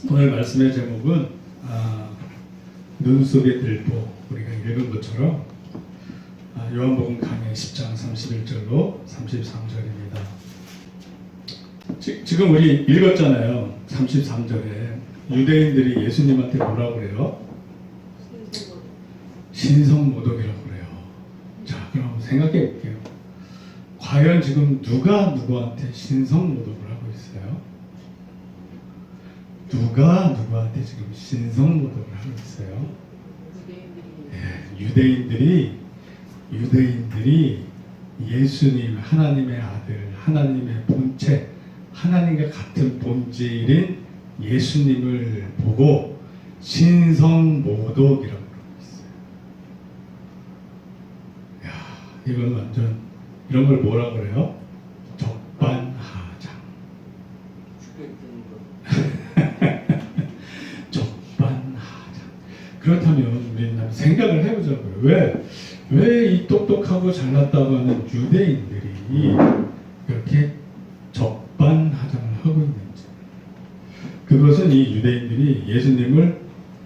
오늘 말씀의 제목은 눈 속의 들보, 우리가 읽은 것처럼 요한복음 강해 10장 31절로 33절입니다. 지금 우리 읽었잖아요. 33절에 유대인들이 예수님한테 뭐라고 그래요? 신성모독이라고 그래요. 자, 그럼 생각해 볼게요. 과연 지금 누가 누구한테 신성모독을 하고 있어요? 누가 누구한테 지금 신성모독을 하고 있어요? 유대인들이 예수님, 하나님의 아들, 하나님의 본체, 하나님과 같은 본질인 예수님을 보고 신성모독이라고 그러고 있어요. 야, 이건 완전 이런 걸 뭐라 그래요? 적반하장. 적반하장. 그렇다면 우리는 생각을 해보자고요. 왜 이 똑똑하고 잘났다고 하는 유대인들이 이렇게 적반하장을 하고 있는지. 그것은 이 유대인들이 예수님을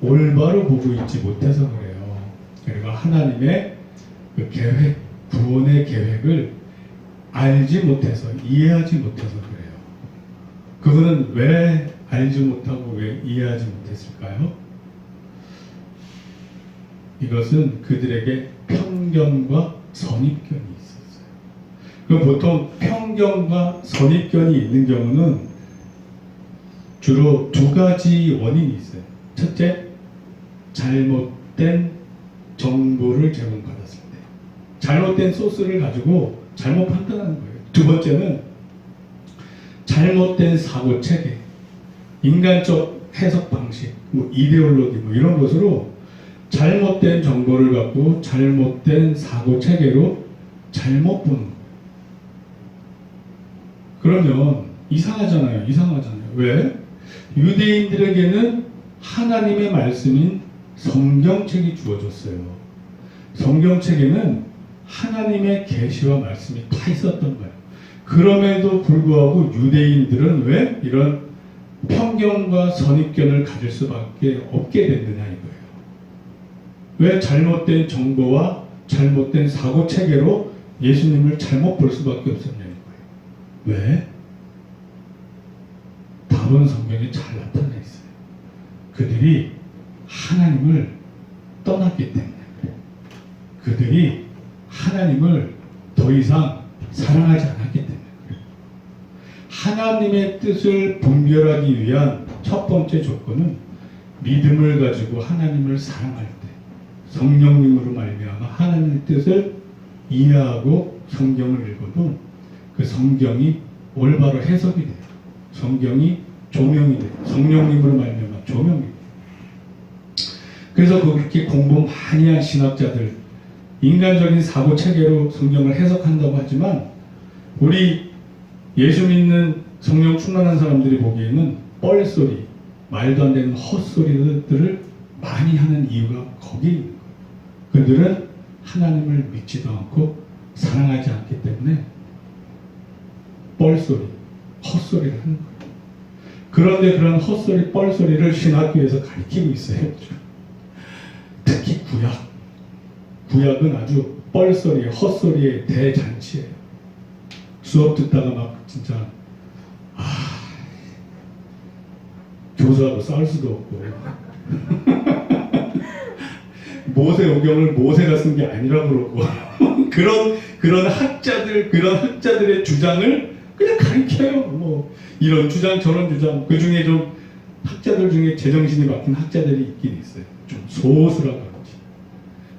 올바로 보고 있지 못해서 그래요. 그리고 하나님의 그 계획, 구원의 계획을 알지 못해서, 이해하지 못해서 그래요. 그거는 왜 알지 못하고 왜 이해하지 못했을까요? 이것은 그들에게 편견과 선입견이 있었어요. 그럼 보통 편견과 선입견이 있는 경우는 주로 두 가지 원인이 있어요. 첫째, 잘못된 정보를 제공받았을 때, 잘못된 소스를 가지고 잘못 판단하는 거예요. 두 번째는 잘못된 사고 체계, 인간적 해석 방식, 이데올로기 이런 것으로 잘못된 정보를 갖고 잘못된 사고 체계로 잘못 보는 거예요. 그러면 이상하잖아요. 왜? 유대인들에게는 하나님의 말씀인 성경책이 주어졌어요. 성경책에는 하나님의 계시와 말씀이 다 있었던 거예요. 그럼에도 불구하고 유대인들은 왜 이런 편견과 선입견을 가질 수밖에 없게 됐느냐 이거예요. 왜 잘못된 정보와 잘못된 사고 체계로 예수님을 잘못 볼 수밖에 없었냐 이거예요. 왜? 답은 성경에 잘 나타나 있어요. 그들이 하나님을 떠났기 때문에 그래요. 그들이 하나님을 더 이상 사랑하지 않았기 때문에 그래요. 하나님의 뜻을 분별하기 위한 첫 번째 조건은 믿음을 가지고 하나님을 사랑할 때 성령님으로 말미암아 하나님의 뜻을 이해하고 성경을 읽어도 그 성경이 올바로 해석이 돼요. 성경이 조명이 돼요. 성령님으로 말미암아 조명이 돼요. 그래서 그렇게 공부 많이 한 신학자들, 인간적인 사고 체계로 성경을 해석한다고 하지만 우리 예수 믿는 성령 충만한 사람들이 보기에는 뻘소리, 말도 안 되는 헛소리들을 많이 하는 이유가 거기에 있는 거예요. 그들은 하나님을 믿지도 않고 사랑하지 않기 때문에 뻘소리, 헛소리를 하는 거예요. 그런데 그런 헛소리, 뻘소리를 신학교에서 가르치고 있어요. 특히 구약은 아주 뻘소리, 헛소리의 대잔치예요. 수업 듣다가 막 진짜 교수하고 싸울 수도 없고 모세오경을 모세가 쓴 게 아니라고 그러고 그런 학자들의 주장을 그냥 가르쳐요. 이런 주장 저런 주장, 그 중에 좀 학자들 중에 제정신이 막힌 학자들이 있긴 있어요. 좀 소수라고 하지.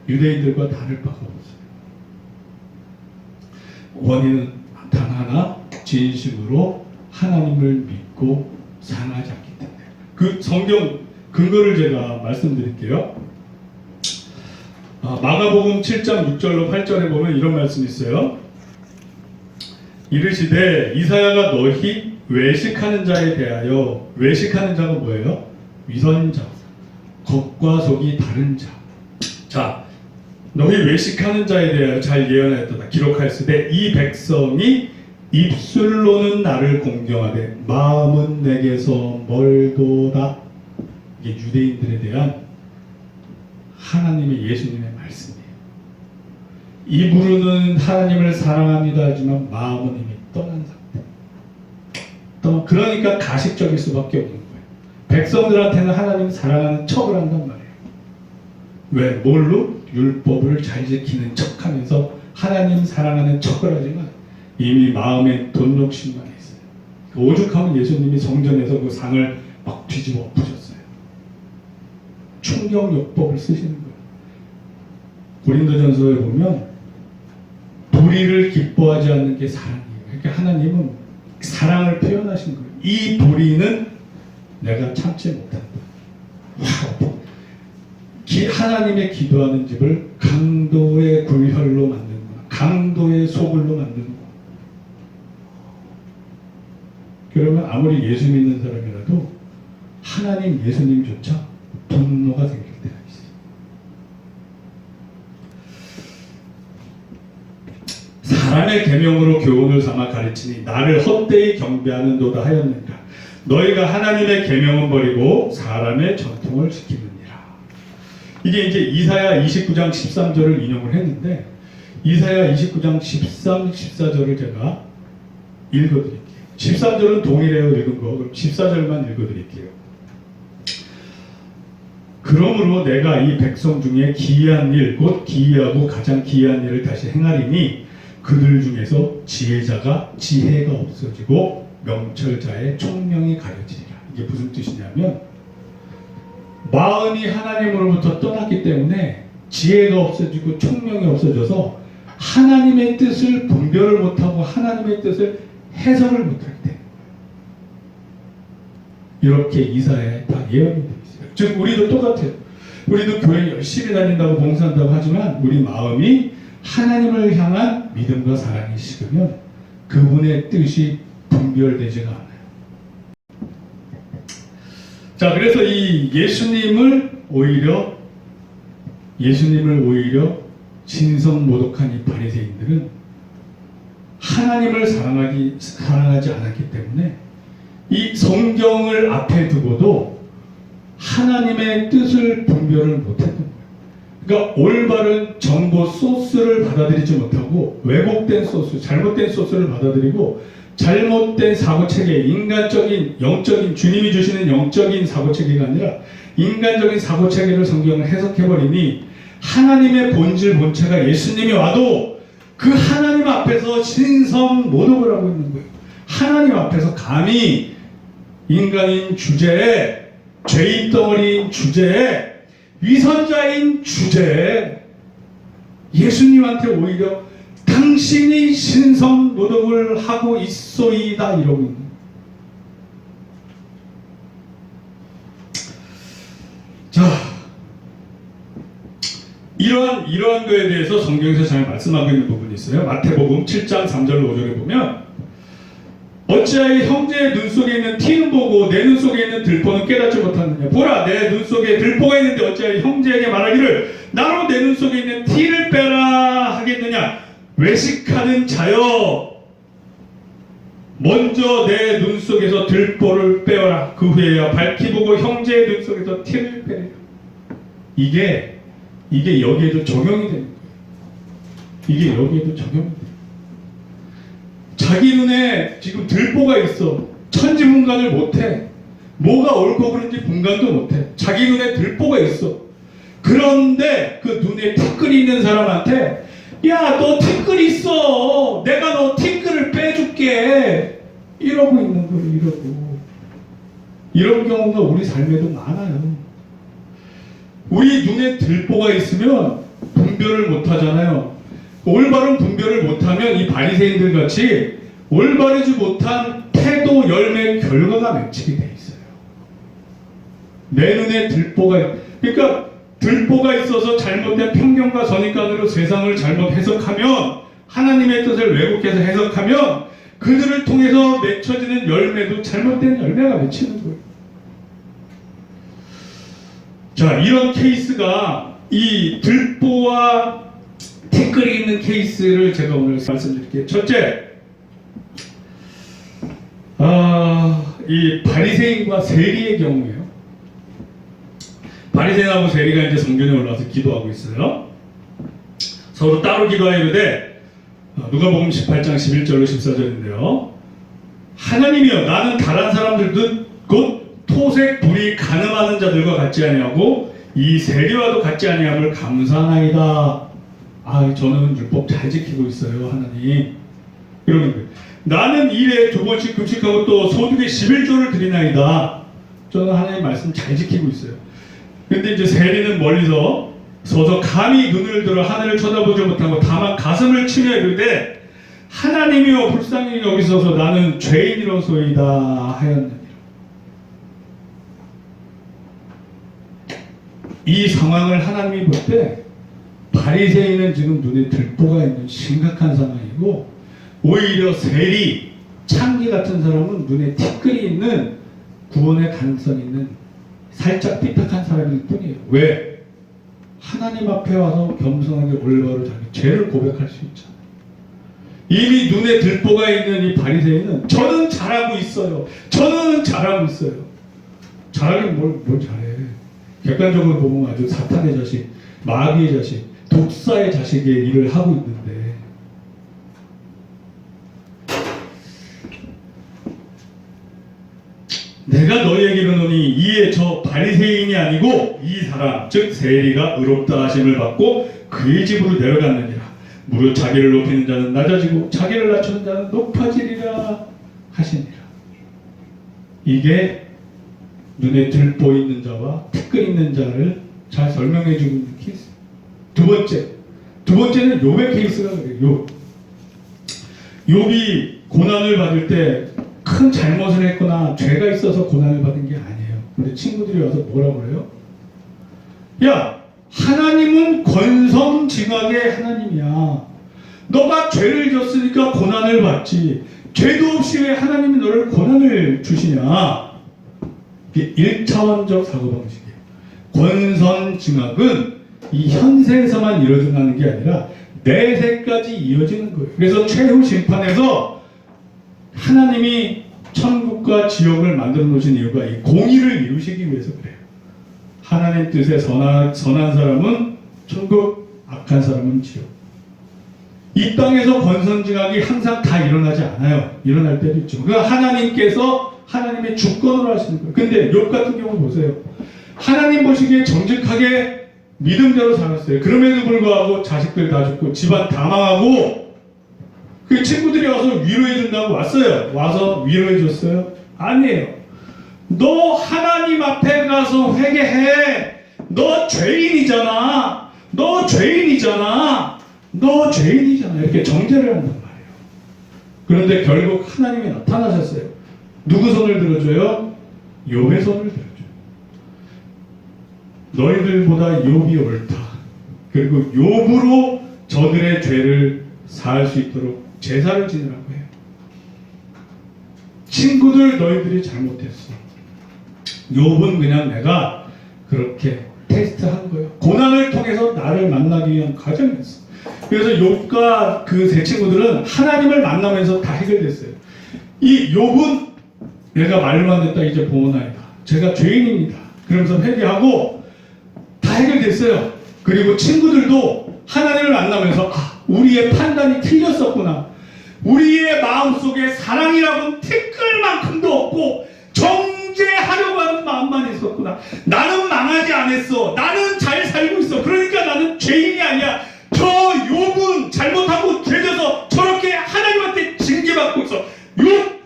유대인들과 다를 바가 없어요. 원인은 단 하나, 진심으로 하나님을 믿고 사랑하지 않기 때문에. 그 성경 근거를 제가 말씀드릴게요. 마가복음 7장 6절로 8절에 보면 이런 말씀이 있어요. 이르시되 이사야가 너희 외식하는 자에 대하여, 외식하는 자가 뭐예요? 위선자, 겉과 속이 다른 자. 자, 너희 외식하는 자에 대하여 잘 예언하였도다 기록하였으되 이 백성이 입술로는 나를 공경하되 마음은 내게서 멀도다. 이게 유대인들에 대한 하나님의 예수님의 말씀이에요. 입으로는 하나님을 사랑합니다 하지만 마음은 이미 떠난 상태. 그러니까 가식적일 수밖에 없는 거예요. 백성들한테는 하나님 사랑하는 척을 한단 말이에요. 왜? 뭘로? 율법을 잘 지키는 척하면서 하나님 사랑하는 척을 하지만 이미 마음에 돈 욕심만 있어요. 오죽하면 예수님이 성전에서 그 상을 막 뒤집어 엎으셨어요. 충격요법을 쓰시는 거예요. 고린도전서에 보면 불의를 기뻐하지 않는 게 사랑이에요. 그러니까 하나님은 사랑을 표현하신 거예요. 이 불의는 내가 참지 못한다. 와우. 하나님의 기도하는 집을 강도의 굴혈로 만드는구나. 강도의 소굴로 만드는구나. 그러면 아무리 예수 믿는 사람이라도 하나님 예수님조차 분노가 생길 때가 있어요. 사람의 계명으로 교훈을 삼아 가르치니 나를 헛되이 경배하는도다 하였느니라. 너희가 하나님의 계명은 버리고 사람의 전통을 지키느니라. 이게 이제 이사야 29장 13절을 인용을 했는데 이사야 29장 13, 14절을 제가 읽어드릴게요. 13절은 동일해요. 읽은 거. 그럼 14절만 읽어드릴게요. 그러므로 내가 이 백성 중에 기이한 일, 곧 기이하고 가장 기이한 일을 다시 행하리니 그들 중에서 지혜자가 지혜가 없어지고 명철자의 총명이 가려지리라. 이게 무슨 뜻이냐면 마음이 하나님으로부터 떠났기 때문에 지혜가 없어지고 총명이 없어져서 하나님의 뜻을 분별을 못하고 하나님의 뜻을 해석을 못하게 돼요. 이렇게 이사야에 다 예언이 되어 있어요. 즉 우리도 똑같아요. 우리도 교회 열심히 다닌다고 봉사한다고 하지만 우리 마음이 하나님을 향한 믿음과 사랑이 식으면 그분의 뜻이 분별되지가 않아요. 자, 그래서 이 예수님을 오히려 신성모독한 이 바리새인들은 하나님을 사랑하지 않았기 때문에 이 성경을 앞에 두고도 하나님의 뜻을 분별을 못했던 거예요. 그러니까 올바른 정보 소스를 받아들이지 못하고 왜곡된 소스, 잘못된 소스를 받아들이고 잘못된 사고체계, 인간적인, 영적인, 주님이 주시는 영적인 사고체계가 아니라 인간적인 사고체계를 성경을 해석해버리니 하나님의 본질, 본체가 예수님이 와도 그 하나님 앞에서 신성모독을 하고 있는 거예요. 하나님 앞에서 감히 인간인 주제에, 죄인 덩어리인 주제에, 위선자인 주제에 예수님한테 오히려 당신이 신성모독을 하고 있소이다 이러고 있는 거예요. 자, 이러한 거에 대해서 성경에서 잘 말씀하고 있는 부분이 있어요. 마태복음 7장 3절 5절에 보면 어찌하여 형제의 눈 속에 있는 티는 보고 내 눈 속에 있는 들보는 깨닫지 못하느냐. 보라, 내 눈 속에 들보가 있는데 어찌하여 형제에게 말하기를 나로 내 눈 속에 있는 티를 빼라 하겠느냐. 외식하는 자여, 먼저 내 눈 속에서 들보를 빼어라. 그 후에야 밝히 보고 형제의 눈 속에서 티를 빼라. 이게 여기에도 적용이 되는 거예요. 이게 여기에도 적용이 돼요. 자기 눈에 지금 들보가 있어. 천지분간을 못해. 뭐가 옳고 그른지 분간도 못해. 자기 눈에 들보가 있어. 그런데 그 눈에 티끌이 있는 사람한테 야, 너 티끌 있어. 내가 너 티끌을 빼줄게. 이러고 있는 거예요. 이러고. 이런 경우가 우리 삶에도 많아요. 우리 눈에 들보가 있으면 분별을 못하잖아요. 올바른 분별을 못하면 이 바리새인들 같이 올바르지 못한 태도, 열매, 결과가 맺히게 돼 있어요. 내 눈에 들보가, 그러니까 들보가 있어서 잘못된 편견과 선입관으로 세상을 잘못 해석하면, 하나님의 뜻을 왜곡해서 해석하면 그들을 통해서 맺혀지는 열매도 잘못된 열매가 맺히는 거예요. 자, 이런 케이스가 이 들보와 티끌이 있는 케이스를 제가 오늘 말씀드릴게요. 첫째, 이 바리새인과 세리의 경우예요. 바리새인하고 세리가 이제 성전에 올라와서 기도하고 있어요. 서로 따로 기도하이르되 누가복음 18장 11절로 14절인데요. 하나님이여 나는 다른 사람들도 곧 토색 불이 간음하는 자들과 같지 아니하고 이 세리와도 같지 아니함을 감사하나이다. 저는 율법 잘 지키고 있어요 하나님. 이러는 거예요. 나는 일에 2번씩 금식하고 또 소득의 11조를 드리나이다. 저는 하나님 말씀 잘 지키고 있어요. 근데 이제 세리는 멀리서 서서 감히 눈을 들어 하늘을 쳐다보지 못하고 다만 가슴을 치며 이르되 하나님이여 불쌍히 여기소서 나는 죄인이로소이다 하였느니라. 이 상황을 하나님이 볼 때 바리새인은 지금 눈에 들보가 있는 심각한 상황이고 오히려 세리, 창기 같은 사람은 눈에 티끌이 있는 구원의 가능성이 있는 살짝 삐딱한 사람일 뿐이에요. 왜? 하나님 앞에 와서 겸손하게 올바로 자기 죄를 고백할 수 있잖아요. 이미 눈에 들보가 있는 이 바리새인은 저는 잘하고 있어요. 저는 잘하고 있어요. 잘하긴 뭘 잘해. 객관적으로 보면 아주 사탄의 자식, 마귀의 자식, 독사의 자식의 일을 하고 있는데 내가 너희에게 이르노니 이에 저 바리새인이 아니고 이 사람 즉 세리가 의롭다 하심을 받고 그의 집으로 내려갔느니라. 무릇 자기를 높이는 자는 낮아지고 자기를 낮추는 자는 높아지리라 하시니라. 이게 눈에 들보 있는 자와 티끌 있는 자를 잘 설명해 주고 있는 케이스. 두 번째는 욥의 케이스가 그래요. 욥이 고난을 받을 때 큰 잘못을 했거나 죄가 있어서 고난을 받은 게 아니에요. 근데 친구들이 와서 뭐라고 그래요? 야, 하나님은 권성징악의 하나님이야. 너가 죄를 졌으니까 고난을 받지. 죄도 없이 왜 하나님이 너를 고난을 주시냐? 이게 1차원적 사고방식이에요. 권선징악은 이 현세에서만 일어나는 게 아니라 내세까지 이어지는 거예요. 그래서 최후 심판에서 하나님이 천국과 지옥을 만들어 놓으신 이유가 이 공의를 이루시기 위해서 그래요. 하나님 뜻에 선한 사람은 천국, 악한 사람은 지옥. 이 땅에서 권선징악이 항상 다 일어나지 않아요. 일어날 때도 있죠. 그 하나님께서 하나님의 주권으로 하시는 거예요. 근데 욥 같은 경우 보세요. 하나님 보시기에 정직하게 믿음대로 살았어요. 그럼에도 불구하고 자식들 다 죽고 집안 다 망하고 그 친구들이 와서 위로해 준다고 왔어요. 와서 위로해 줬어요? 아니에요. 너 하나님 앞에 가서 회개해. 너 죄인이잖아. 너 죄인이잖아. 너 죄인이잖아. 이렇게 정죄를 한단 말이에요. 그런데 결국 하나님이 나타나셨어요. 누구 손을 들어줘요? 욥의 손을 들어줘요. 너희들보다 욥이 옳다. 그리고 욥으로 저들의 죄를 사할 수 있도록 제사를 지내라고 해요. 친구들 너희들이 잘못했어. 욥은 그냥 내가 그렇게 테스트한 거예요. 고난을 통해서 나를 만나기 위한 과정이었어. 그래서 욥과 그 세 친구들은 하나님을 만나면서 다 해결됐어요. 이 욥은 내가 말만 했다 이제 보나이다. 제가 죄인입니다. 그러면서 회개하고 다 해결됐어요. 그리고 친구들도 하나님을 만나면서 우리의 판단이 틀렸었구나. 우리의 마음속에 사랑이라고는 티끌만큼도 없고 정죄하려고 하는 마음만 있었구나. 나는 망하지 않았어. 나는 잘 살고 있어. 그러니까 나는 죄인이 아니야. 저 욥은 잘못하고 죄져서 저렇게 하나님한테 징계받고 있어. 욥,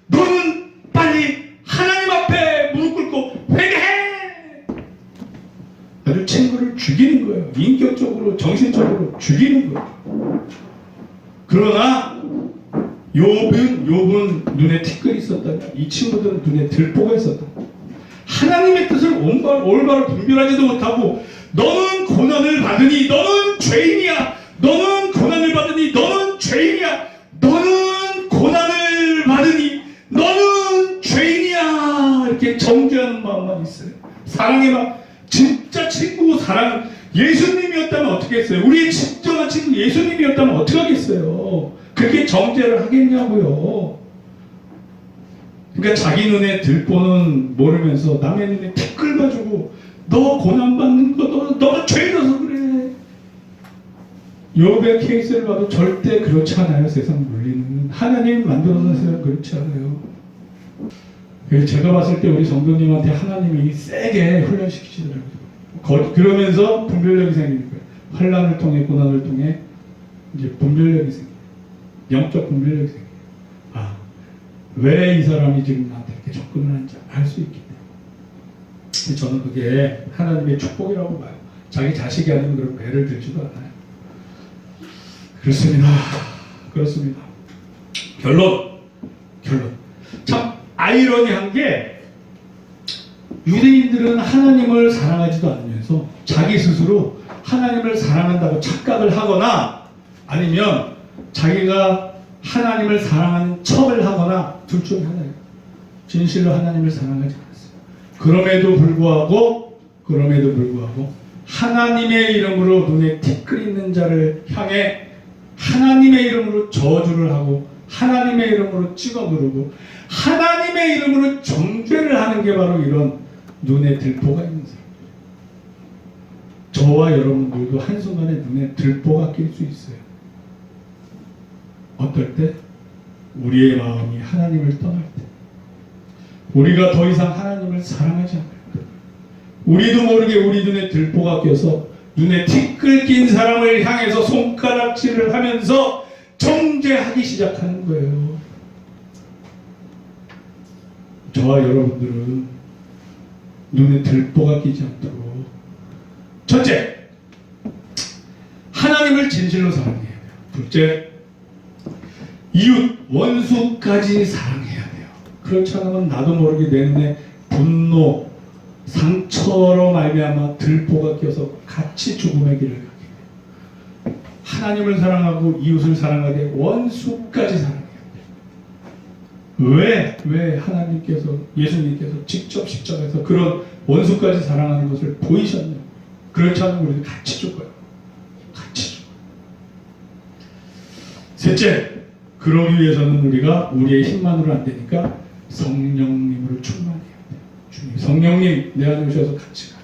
너는 빨리 하나님 앞에 무릎 꿇고 회개해. 아주 친구를 죽이는 거예요. 인격적으로 정신적으로 죽이는 거예요. 그러나 욥은 눈에 티끌이 있었다. 이 친구들은 눈에 들보가 있었다. 하나님의 뜻을 올바로 분별하지도 못하고 너는 고난을 받으니 너는 죄인이야. 너는 고난을 받으니 너는 죄인이야. 너는 고난을 받으니 너는 죄인이야. 이렇게 정죄하는 마음만 있어요. 사랑의 마음. 진짜 친구 사랑. 예수님이었다면 어떻게 했어요? 우리의 진정한 친구 예수님이었다면 어떻게 하겠어요? 그렇게 정죄를 하겠냐고요. 그러니까 자기 눈에 들보는 모르면서 남의 눈에 티끌 가지고 너 고난받는 거 너가 죄져서 그래. 욥의 케이스를 봐도 절대 그렇지 않아요. 세상 논리는 하나님 만들어서 그렇지 않아요. 제가 봤을 때 우리 성도님한테 하나님이 세게 훈련시키시더라고요. 그러면서 분별력이 생기는 거예요. 환난을 통해 고난을 통해 이제 분별력이 생겨요. 영적 분별력이 생겨요. 아, 왜 이 사람이 지금 나한테 이렇게 접근을 하는지 알 수 있기 때문에. 저는 그게 하나님의 축복이라고 봐요. 자기 자식이 아니면 그런 배를 들지도 않아요. 그렇습니다. 그렇습니다. 결론. 참 아이러니한 게 유대인들은 하나님을 사랑하지도 않으면서 자기 스스로 하나님을 사랑한다고 착각을 하거나 아니면 자기가 하나님을 사랑하는 척을 하거나 둘 중 하나예요. 진실로 하나님을 사랑하지 않았어요. 그럼에도 불구하고 하나님의 이름으로 눈에 티끌 있는 자를 향해 하나님의 이름으로 저주를 하고 하나님의 이름으로 찍어 누르고 하나님의 이름으로 정죄를 하는 게 바로 이런 눈에 들보가 있는 사람이에요. 저와 여러분들도 한순간에 눈에 들보가 낄 수 있어요. 어떨 때? 우리의 마음이 하나님을 떠날 때, 우리가 더 이상 하나님을 사랑하지 않을 때, 우리도 모르게 우리 눈에 들보가 껴서 눈에 티끌 낀 사람을 향해서 손가락질을 하면서 정죄하기 시작하는 거예요. 저와 여러분들은 눈에 들보가 끼지 않도록 첫째, 하나님을 진실로 사랑해야 돼요. 둘째, 이웃, 원수까지 사랑해야 돼요. 그렇지 않으면 나도 모르게 내 눈에 분노, 상처로 말미암아 들보가 껴서 같이 죽음의 길을 가게 돼요. 하나님을 사랑하고 이웃을 사랑하되 원수까지 사랑해야 돼요. 왜 하나님께서 예수님께서 직접 십자가에서 그런 원수까지 사랑하는 것을 보이셨냐고. 그렇지 않으면 우리는 같이 죽어요. 같이 죽어요. 셋째, 그러기 위해서는 우리가 우리의 힘만으로 안 되니까 성령님으로 충만해야 돼요. 주님, 성령님 내 안에 오셔서 같이 가요.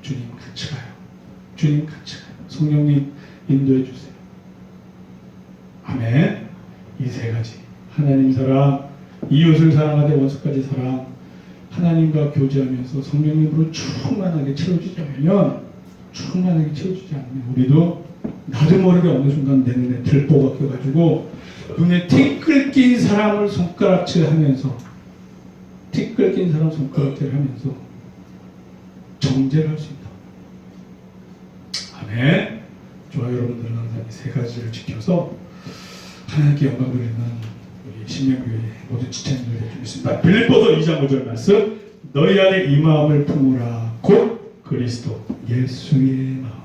주님 같이 가요. 주님 같이 가요. 성령님 인도해 주세요. 아멘. 이 세 가지, 하나님 사랑, 이웃을 사랑하되 원수까지 사랑, 하나님과 교제하면서 성령님으로 충만하게 채워지지 않으면 우리도 나도 모르게 어느 순간 내 눈에 들보가 껴가지고 눈에 티끌 낀 사람을 손가락질하면서 정죄를 할 수 있다. 아멘. 저와 여러분들은 항상 이 세 가지를 지켜서 하나님께 영광 돌리는 우리 신명교회 모든 지체님들 되고 있습니다. 빌립보서 2장 5절 말씀, 너희 안에 이 마음을 품으라 곧 그리스도 예수의 마음.